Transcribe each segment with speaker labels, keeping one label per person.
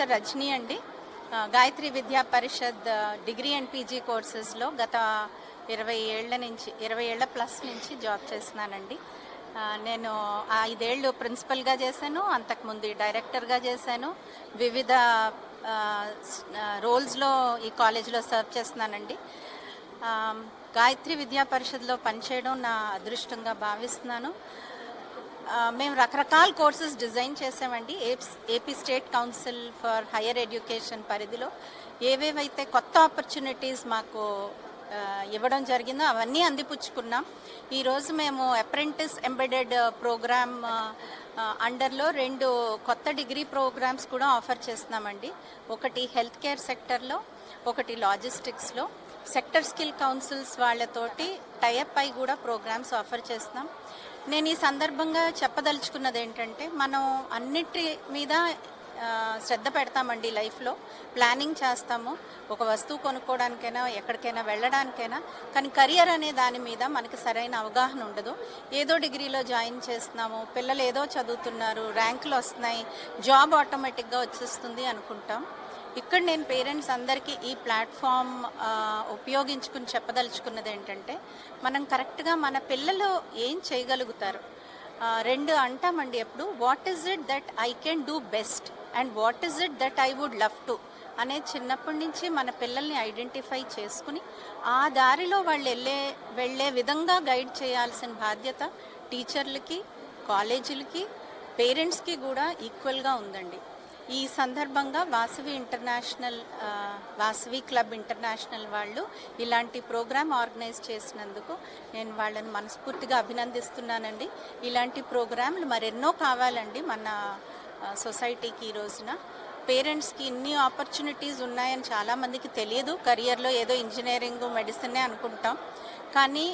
Speaker 1: Professor Rajani అండి. గాయత్రి విద్యా పరిషత్ degree and PG కోర్సెస్లో గత 20 ఏళ్ల ప్లస్ నుంచి జాబ్ చేస్తున్నానండి. నేను 5 ఏళ్ళు ప్రిన్సిపల్గా చేశాను, అంతకుముందు డైరెక్టర్గా చేశాను, వివిధ రోల్స్లో ఈ కాలేజీలో సర్వ్ చేస్తున్నానండి. గాయత్రి విద్యా పరిషత్లో పనిచేయడం నా అదృష్టంగా భావిస్తున్నాను. మేము రకరకాల కోర్సెస్ డిజైన్ చేసామండి. AP state council for higher education పరిధిలో ఏవేవైతే కొత్త ఆపర్చునిటీస్ మాకు ఇవ్వడం జరిగిందో అవన్నీ అందిపుచ్చుకున్నాం. ఈరోజు మేము అప్రెంటిస్ ఎంబెడెడ్ ప్రోగ్రామ్ అండర్లో 2 కొత్త డిగ్రీ ప్రోగ్రామ్స్ కూడా ఆఫర్ చేస్తున్నామండి. ఒకటి హెల్త్ కేర్ సెక్టర్లో, ఒకటి లాజిస్టిక్స్లో. సెక్టర్ స్కిల్ కౌన్సిల్స్ వాళ్ళతోటి టైఅప్ అయి కూడా ప్రోగ్రామ్స్ ఆఫర్ చేస్తున్నాం. నేను ఈ సందర్భంగా చెప్పదలుచుకున్నది ఏంటంటే, మనం అన్నిటి మీద శ్రద్ధ పెడతామండి. లైఫ్లో ప్లానింగ్ చేస్తాము, ఒక వస్తువు కొనుక్కోవడానికైనా ఎక్కడికైనా వెళ్ళడానికైనా. కానీ కెరియర్ అనే దాని మీద మనకి సరైన అవగాహన ఉండదు. ఏదో డిగ్రీలో జాయిన్ చేస్తున్నాము, పిల్లలు ఏదో చదువుతున్నారు, ర్యాంకులు వస్తున్నాయి, జాబ్ ఆటోమేటిక్గా వచ్చేస్తుంది అనుకుంటాం. ఇక్కడ నేను పేరెంట్స్ అందరికీ ఈ ప్లాట్ఫామ్ ఉపయోగించుకుని చెప్పదలుచుకున్నది ఏంటంటే, మనం కరెక్ట్గా మన పిల్లలు ఏం చేయగలుగుతారు, 2 అంటామండి ఎప్పుడు. What is it that I can do best and what is it that I would love to అనే చిన్నప్పటి నుంచి మన పిల్లల్ని ఐడెంటిఫై చేసుకుని ఆ దారిలో వాళ్ళు వెళ్ళే విధంగా గైడ్ చేయాల్సిన బాధ్యత టీచర్లకి, కాలేజీలకి, పేరెంట్స్కి కూడా ఈక్వల్గా ఉందండి. ఈ సందర్భంగా వాసవి క్లబ్ ఇంటర్నేషనల్ వాళ్ళు ఇలాంటి ప్రోగ్రామ్ ఆర్గనైజ్ చేసినందుకు నేను వాళ్ళని మనస్ఫూర్తిగా అభినందిస్తున్నానండి. ఇలాంటి ప్రోగ్రాంలు మరెన్నో కావాలండి మన సొసైటీకి. ఈ రోజున పేరెంట్స్కి ఇన్ని ఆపర్చునిటీస్ ఉన్నాయని చాలామందికి తెలియదు. కెరియర్లో ఏదో ఇంజనీరింగ్, మెడిసినే అనుకుంటాం. కానీ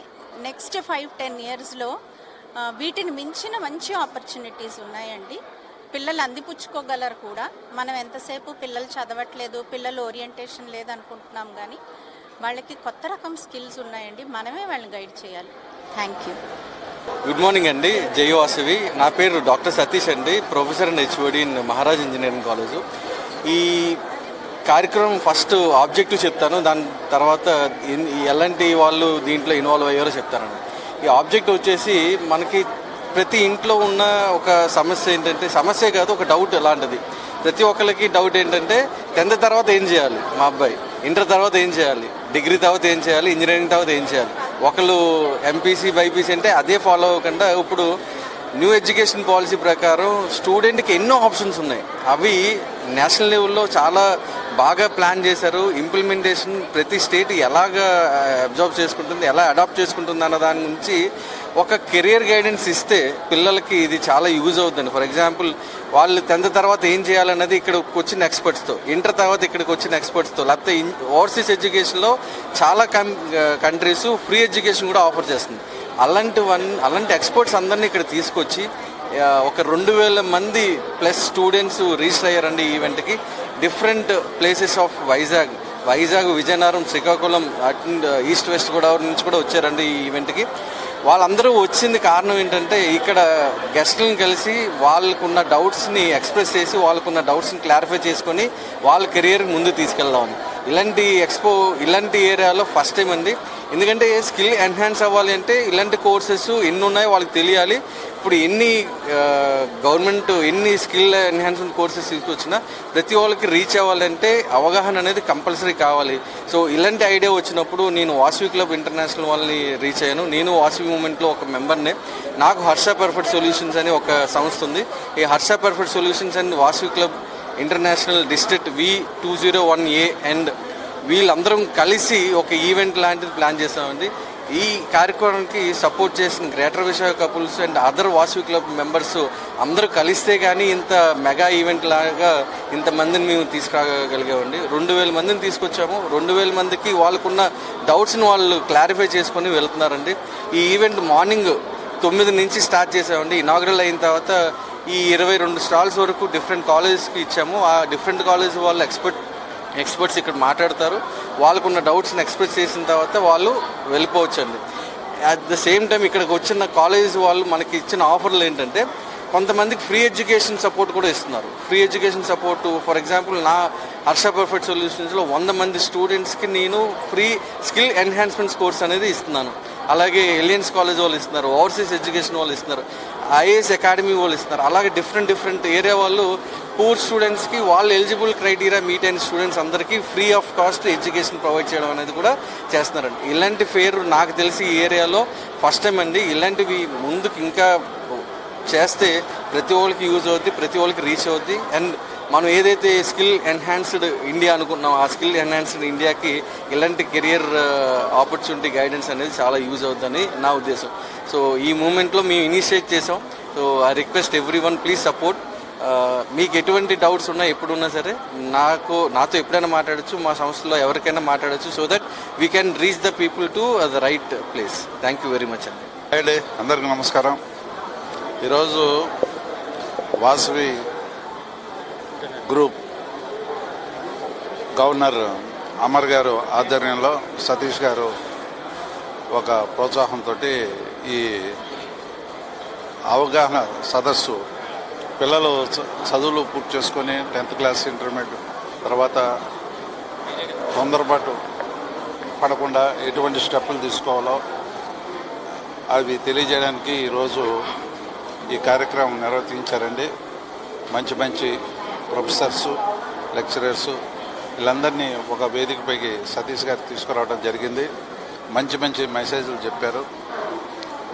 Speaker 1: నెక్స్ట్ 5-10 ఇయర్స్లో వీటిని మించిన మంచి ఆపర్చునిటీస్ ఉన్నాయండి. పిల్లలు అందిపుచ్చుకోగలరు కూడా. మనం ఎంతసేపు పిల్లలు చదవట్లేదు, పిల్లలు ఓరియంటేషన్ లేదనుకుంటున్నాం, కానీ వాళ్ళకి కొత్త రకం స్కిల్స్ ఉన్నాయండి. మనమే వాళ్ళని గైడ్ చేయాలి. Thank you.
Speaker 2: గుడ్ మార్నింగ్ అండి. జై వాసవి. నా పేరు డాక్టర్ సతీష్ అండి, professor and HOD in Maharaj engineering college. ఈ కార్యక్రమం ఫస్ట్ ఆబ్జెక్టివ్ చెప్తాను, దాని తర్వాత ఎలాంటి వాళ్ళు దీంట్లో ఇన్వాల్వ్ అయ్యారో చెప్తానండి. ఈ ఆబ్జెక్టివ్ వచ్చేసి, మనకి ప్రతి ఇంట్లో ఉన్న ఒక సమస్య ఏంటంటే, సమస్య కాదు, ఒక డౌట్ ఎలాంటిది. ప్రతి ఒక్కరికి డౌట్ ఏంటంటే, 10th తర్వాత ఏం చేయాలి మా అబ్బాయి, ఇంటర్ తర్వాత ఏం చేయాలి, డిగ్రీ తర్వాత ఏం చేయాలి, ఇంజనీరింగ్ తర్వాత ఏం చేయాలి. ఒకళ్ళు ఎంపీసీ, బైపీసీ అంటే అదే ఫాలో అవ్వకుండా ఇప్పుడు న్యూ ఎడ్యుకేషన్ పాలసీ ప్రకారం స్టూడెంట్కి ఎన్నో ఆప్షన్స్ ఉన్నాయి. అవి నేషనల్ లెవెల్లో చాలా బాగా ప్లాన్ చేశారు. ఇంప్లిమెంటేషన్ ప్రతి స్టేట్ ఎలాగ అబ్జర్వ్ చేసుకుంటుంది, ఎలా అడాప్ట్ చేసుకుంటుంది అన్న దాని గురించి ఒక కెరియర్ గైడెన్స్ ఇస్తే పిల్లలకి ఇది చాలా యూజ్ అవుతుంది. ఫర్ ఎగ్జాంపుల్, వాళ్ళు 10th తర్వాత ఏం చేయాలన్నది ఇక్కడికి వచ్చిన ఎక్స్పర్ట్స్తో, ఇంటర్ తర్వాత ఇక్కడికి వచ్చిన ఎక్స్పర్ట్స్తో, లేకపోతే ఓవర్సీస్ ఎడ్యుకేషన్లో చాలా కంట్రీస్ ఫ్రీ ఎడ్యుకేషన్ కూడా ఆఫర్ చేస్తుంది. అలాంటి ఎక్స్పర్ట్స్ అందరినీ ఇక్కడ తీసుకొచ్చి ఒక 2000 మంది ప్లస్ స్టూడెంట్స్ రిజిస్టర్ అయ్యారండి ఈ ఈవెంట్కి. Different places of Vizag, Vizianagaram, Srikakulam, east west Godavari నుంచి కూడా వచ్చారండి ఈ ఈవెంట్కి. వాళ్ళందరూ వచ్చింది కారణం ఏంటంటే, ఇక్కడ గెస్టులను కలిసి వాళ్ళకున్న డౌట్స్ని ఎక్స్ప్రెస్ చేసి వాళ్ళకున్న డౌట్స్ని క్లారిఫై చేసుకొని వాళ్ళ కెరియర్ ముందు తీసుకెళ్దామని. ఇలాంటి ఏరియాలో ఫస్ట్ టైం అండి. ఎందుకంటే స్కిల్ ఎన్హాన్స్ అవ్వాలి అంటే ఇలాంటి కోర్సెస్ ఎన్ని ఉన్నాయో వాళ్ళకి తెలియాలి. ఇప్పుడు గవర్నమెంట్ ఎన్ని స్కిల్ ఎన్హాన్స్మెంట్ కోర్సెస్ తీసుకొచ్చినా ప్రతి వాళ్ళకి రీచ్ అవ్వాలంటే అవగాహన అనేది కంపల్సరీ కావాలి. సో ఇలాంటి ఐడియా వచ్చినప్పుడు నేను వాసవి క్లబ్ ఇంటర్నేషనల్ వాళ్ళని రీచ్ అయ్యాను. నేను వాసవి మూమెంట్లో ఒక మెంబర్నే. నాకు హర్ష పర్ఫెక్ట్ సొల్యూషన్స్ అని ఒక సంస్థ ఉంది. ఈ Harsha perfect solutions and Vasavi club international district V201A and వీళ్ళందరం కలిసి ఒక ఈవెంట్ లాంటిది ప్లాన్ చేస్తామండి. ఈ కార్యక్రమానికి సపోర్ట్ చేసిన greater Visakha couples and other Vasavi club members అందరూ కలిస్తే కానీ ఇంత మెగా ఈవెంట్ లాగా ఇంతమందిని మేము తీసుకురాగలిగామండి. 2000 మందిని తీసుకొచ్చాము. 2000 మందికి వాళ్ళకున్న డౌట్స్ని వాళ్ళు క్లారిఫై చేసుకొని వెళ్తున్నారండి. ఈ ఈవెంట్ మార్నింగ్ 9 నుంచి స్టార్ట్ చేసామండి. ఇనాగ్రల్ అయిన తర్వాత ఈ 22 స్టాల్స్ వరకు డిఫరెంట్ కాలేజెస్కి ఇచ్చాము. ఆ డిఫరెంట్ కాలేజ్ వాళ్ళు ఎక్స్పర్ట్స్ ఇక్కడ మాట్లాడతారు. వాళ్ళకున్న డౌట్స్ని ఎక్స్ప్రెస్ చేసిన తర్వాత వాళ్ళు వెళ్ళిపోవచ్చండి. అట్ ద సేమ్ టైం ఇక్కడికి వచ్చిన కాలేజ్ వాళ్ళు మనకి ఇచ్చిన ఆఫర్లు ఏంటంటే, కొంతమందికి ఫ్రీ ఎడ్యుకేషన్ సపోర్ట్ కూడా ఇస్తున్నారు. Free education support for example నా హర్ష పర్ఫెక్ట్ సొల్యూషన్స్లో 100 మంది స్టూడెంట్స్కి నేను ఫ్రీ స్కిల్ ఎన్హాన్స్మెంట్స్ కోర్స్ అనేది ఇస్తున్నాను. అలాగే ఎలియన్స్ కాలేజ్ వాళ్ళు ఇస్తున్నారు, ఓవర్సీస్ ఎడ్యుకేషన్ వాళ్ళు ఇస్తున్నారు, ఐఏఎస్ అకాడమీ వాళ్ళు ఇస్తున్నారు. అలాగే డిఫరెంట్ ఏరియా వాళ్ళు పూర్ స్టూడెంట్స్కి వాళ్ళు ఎలిజిబుల్ క్రైటీరియా మీట్ అయిన స్టూడెంట్స్ అందరికీ free of cost education provide చేయడం అనేది కూడా చేస్తున్నారండి. ఇలాంటి ఫేర్ నాకు తెలిసి ఈ ఏరియాలో ఫస్ట్ టైం అండి. ఇలాంటివి ముందుకు ఇంకా చేస్తే ప్రతి ఒక్కరికి యూజ్ అవుద్ది, ప్రతి ఒక్కరికి రీచ్ అవుద్ది. అండ్ మనం ఏదైతే స్కిల్ ఎన్హాన్స్డ్ ఇండియా అనుకుంటున్నాం, ఆ స్కిల్ ఎన్హాన్స్డ్ ఇండియాకి ఇలాంటి కెరియర్ ఆపర్చునిటీ గైడెన్స్ అనేది చాలా యూజ్ అవుతుందని నా ఉద్దేశం. సో ఈ మూమెంట్లో మేము ఇనిషియేట్ చేసాం. So I request every one please support. మీకు ఎటువంటి డౌట్స్ ఉన్నా ఎప్పుడున్నా సరే నాతో ఎప్పుడైనా మాట్లాడచ్చు, మా సంస్థలో ఎవరికైనా మాట్లాడచ్చు. So that we can reach the people to the right place. Thank you very much అండి.
Speaker 3: అండి అందరికీ నమస్కారం. ఈరోజు వాసవి గ్రూప్ గవర్నర్ అమర్ గారు ఆధ్వర్యంలో సతీష్ గారు ఒక ప్రోత్సాహంతో ఈ అవగాహన సదస్సు పిల్లలు చదువులు పూర్తి చేసుకొని 10th క్లాస్ ఇంటర్మీడియట్ తర్వాత తొందరపాటు పడకుండా ఎటువంటి స్టెప్పులు తీసుకోవాలో అవి తెలియజేయడానికి ఈరోజు ఈ కార్యక్రమం నిర్వర్తించారండి. మంచి ప్రొఫెసర్సు, లెక్చరర్సు వీళ్ళందరినీ ఒక వేదికపైకి సతీష్ గారు తీసుకురావడం జరిగింది. మంచి మెసేజ్లు చెప్పారు.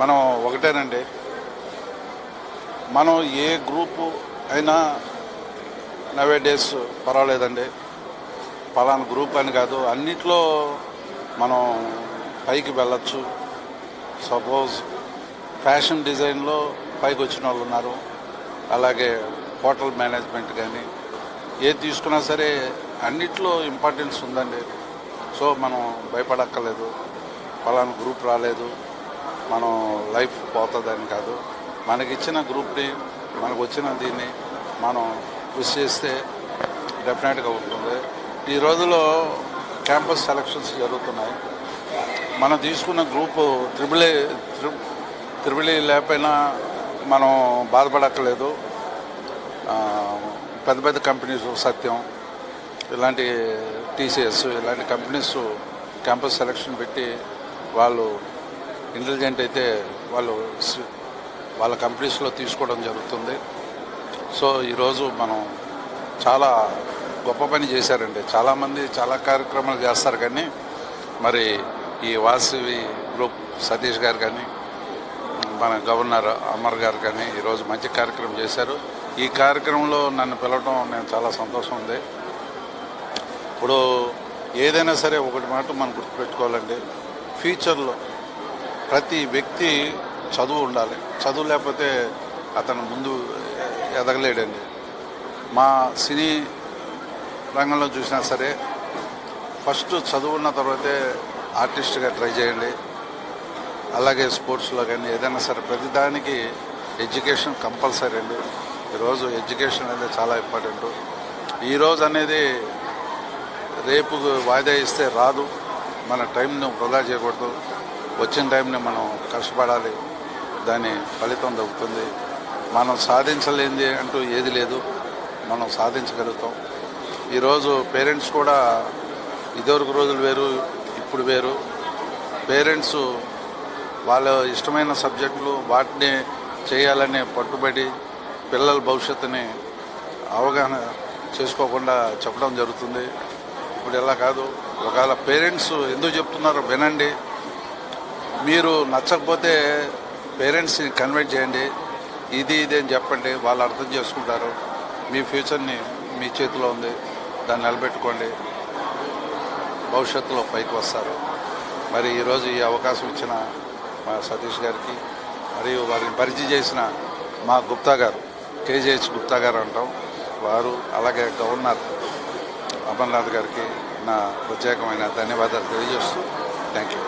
Speaker 3: మనం ఒకటేనండి, మనం ఏ గ్రూపు అయినా నవే డేస్ పర్వాలేదండి, పలానా గ్రూప్ అని కాదు, అన్నిట్లో మనం పైకి వెళ్ళచ్చు. సపోజ్ ఫ్యాషన్ డిజైన్లో పైకి వచ్చిన వాళ్ళు ఉన్నారు, అలాగే హోటల్ మేనేజ్మెంట్ కానీ ఏది తీసుకున్నా సరే అన్నిట్లో ఇంపార్టెన్స్ ఉందండి. సో మనం భయపడక్కర్లేదు. పలానా గ్రూప్ రాలేదు మనం లైఫ్ పోతుందని కాదు, మనకిచ్చిన గ్రూప్ని మనకు వచ్చిన దీన్ని మనం కృషి చేస్తే డెఫినెట్గా ఉంటుంది. ఈ రోజులో క్యాంపస్ సెలక్షన్స్ జరుగుతున్నాయి. మనం తీసుకున్న గ్రూపు త్రిబుల్ ఏ లేకపోయినా మనం బాధపడక్కర్లేదు. పెద్ద కంపెనీస్ సత్యం ఇలాంటి టీసీఎస్ ఇలాంటి కంపెనీస్ క్యాంపస్ సెలక్షన్ పెట్టి వాళ్ళు ఇంటెలిజెంట్ అయితే వాళ్ళ కంపెనీస్లో తీసుకోవడం జరుగుతుంది. సో ఈరోజు మనం చాలా గొప్ప పని చేశారండి. చాలామంది చాలా కార్యక్రమాలు చేస్తారు, కానీ మరి ఈ వాసవి గ్రూప్ సతీష్ గారు కానీ మన గవర్నర్ అమర్ గారు కానీ ఈరోజు మంచి కార్యక్రమం చేశారు. ఈ కార్యక్రమంలో నన్ను పిలవడం నేను చాలా సంతోషం ఉంది. ఇప్పుడు ఏదైనా సరే ఒకటి మాట మనం గుర్తుపెట్టుకోవాలండి, ఫ్యూచర్లో ప్రతి వ్యక్తి చదువు ఉండాలి. చదువు లేకపోతే అతను ముందు ఎదగలేడండి. మా సినీ రంగంలో చూసినా సరే ఫస్ట్ చదువున్న తర్వాతే ఆర్టిస్ట్గా ట్రై చేయండి. అలాగే స్పోర్ట్స్లో కానీ ఏదైనా సరే ప్రతిదానికి ఎడ్యుకేషన్ కంపల్సరీ అండి. ఈరోజు ఎడ్యుకేషన్ అనేది చాలా ఇంపార్టెంట్. ఈరోజు అనేది రేపు వాయిదా ఇస్తే రాదు. మన టైంను వృధా చేయకూడదు. వచ్చిన టైంని మనం కష్టపడాలి, దాని ఫలితం దొరుకుతుంది. మనం సాధించలేనిది అంటూ ఏది లేదు, మనం సాధించగలుగుతాం. ఈరోజు పేరెంట్స్ కూడా ఇదివరకు రోజులు వేరు, ఇప్పుడు వేరు. పేరెంట్స్ వాళ్ళ ఇష్టమైన సబ్జెక్టులు వాటిని చేయాలని పట్టుబడి పిల్లల భవిష్యత్తుని అవగాహన చేసుకోకుండా చెప్పడం జరుగుతుంది. ఇప్పుడు ఎలా కాదు, ఒకవేళ పేరెంట్స్ ఎందుకు చెప్తున్నారో వినండి. మీరు నచ్చకపోతే పేరెంట్స్ని కన్వర్ట్ చేయండి, ఇది అని చెప్పండి, వాళ్ళు అర్థం చేసుకుంటారు. మీ ఫ్యూచర్ని మీ చేతిలో ఉంది, దాన్ని నిలబెట్టుకోండి, భవిష్యత్తులో పైకి వస్తారు. మరి ఈరోజు ఈ అవకాశం ఇచ్చిన మా సతీష్ గారికి మరియు వారిని పరిచయం చేసిన మా గుప్తా గారు, కేజీహెచ్ గుప్తా గారు అంటాం వారు, అలాగే గవర్నర్ అమర్నాథ్ గారికి నా ప్రత్యేకమైన ధన్యవాదాలు తెలియజేస్తూ థ్యాంక్ యూ.